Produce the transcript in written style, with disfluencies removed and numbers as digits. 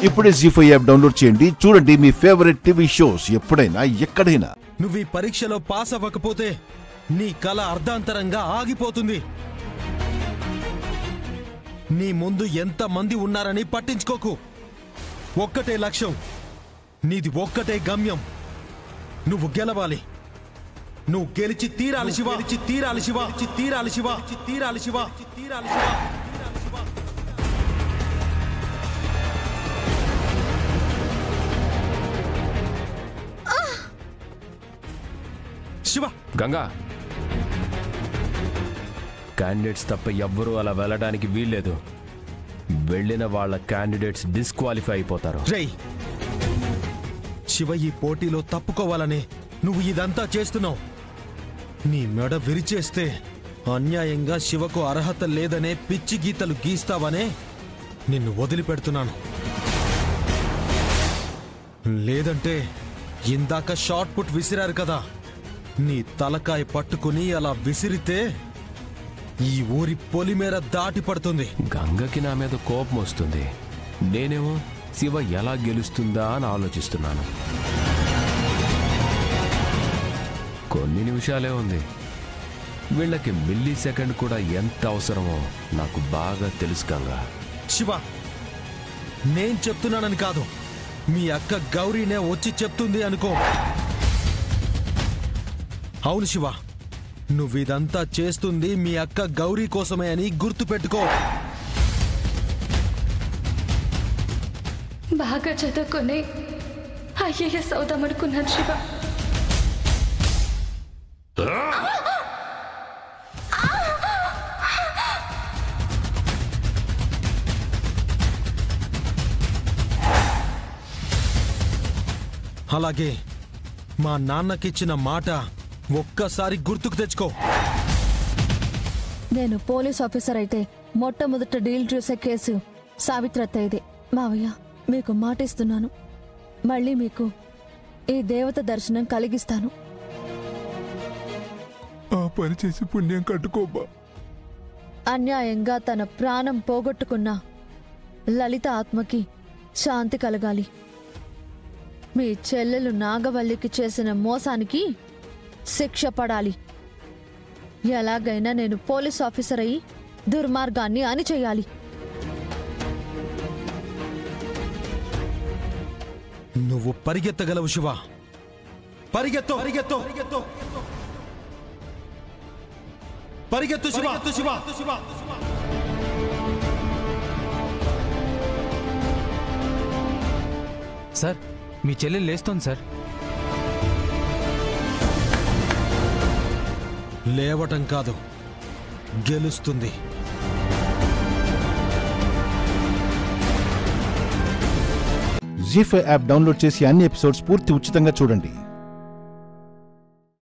ఇప్పుడే జీ5 app download చేయండి. చూడండి మీ ఫేవరెట్ టీవీ షోస్ ఎప్పుడైనా ఎక్కడైనా. నువ్వు ఈ పరీక్షలో పాస్ అవ్వకపోతే నీ కళ అర్ధాంతరంగా ఆగిపోతుంది. నీ ముందు ఎంత మంది ఉన్నారని పట్టించుకోకు. ఒక్కటే లక్ష్యం, నీది ఒక్కటే గమ్యం. నువ్వు గెలవాలి. నువ్వు గెలిచి తీరాలి శివ, తీరాలి శివ, తీరాలి శివ, తీరాలి శివ, తీరాలి శివ. శివ, గంగా, క్యాండిడేట్స్ తప్ప ఎవ్వరూ అలా వెళ్ళడానికి వీల్లేదు. వెళ్ళిన వాళ్ళ క్యాండిడేట్స్ డిస్క్వాలిఫై అయిపోతారు. రేయ్, శివ ఈ పోటీలో తప్పుకోవాలని నువ్వు ఇదంతా చేస్తున్నావు. నీ మెడ విరిచేస్తే అన్యాయంగా శివకు అర్హత లేదనే పిచ్చి గీతలు గీస్తావనే నిన్ను వదిలిపెడుతున్నాను. లేదంటే ఇందాక షార్ట్ పుట్ విసిరారు కదా, నీ తలకాయ పట్టుకుని అలా విసిరితే ఈ ఊరి పొలిమేర దాటి పడుతుంది. గంగకి నా మీద కోపం వస్తుంది. నేనేమో శివ ఎలా గెలుస్తుందా అని ఆలోచిస్తున్నాను. కొన్ని నిమిషాలే ఉంది. వీళ్ళకి మిల్లీ సెకండ్ కూడా ఎంత అవసరమో నాకు బాగా తెలుసు గంగా. శివ, నేను చెప్తున్నానని కాదు, మీ అక్క గౌరీనే వచ్చి చెప్తుంది అనుకో. అవును శివ, నువ్విదంతా చేస్తుంది మీ అక్క గౌరీ కోసమే అని గుర్తుపెట్టుకో. బాగా చదువుకొని ఐఏఎస్ అవుదామనుకున్నాను శివ. అలాగే మా నాన్నకిచ్చిన మాట ఒక్కసారి గుర్తుకు తెచ్చుకో. నేను పోలీస్ ఆఫీసర్ అయితే మొట్టమొదట డీల్ చేసే కేసు సావిత్రత్తయ్యదే. మావయ్య, మీకు మాటిస్తున్నాను, మళ్ళీ మీకు ఈ దేవత దర్శనం కలిగిస్తాను. ఆ పని చేసి పుణ్యం కట్టుకోబా. అన్యాయంగా తన ప్రాణం పోగొట్టుకున్న లలిత ఆత్మకి శాంతి కలగాలి. మీ చెల్లెలు నాగవల్లికి చేసిన మోసానికి శిక్ష పడాలి. ఎలాగైనా నేను పోలీస్ ఆఫీసర్ అయి దుర్మార్గాన్ని అణిచేయాలి. నువ్వు పరిగెత్తగలవు శివ, పరిగెత్తు, పరిగెత్తు, పరిగెత్తు శివ, శివ, శివ. సార్, మీ చెల్లెలు లేస్తోంది సార్. లేవటం కాదు, గెలుస్తుంది. జీ5 యాప్ డౌన్లోడ్ చేసి అన్ని ఎపిసోడ్స్ పూర్తి ఉచితంగా చూడండి.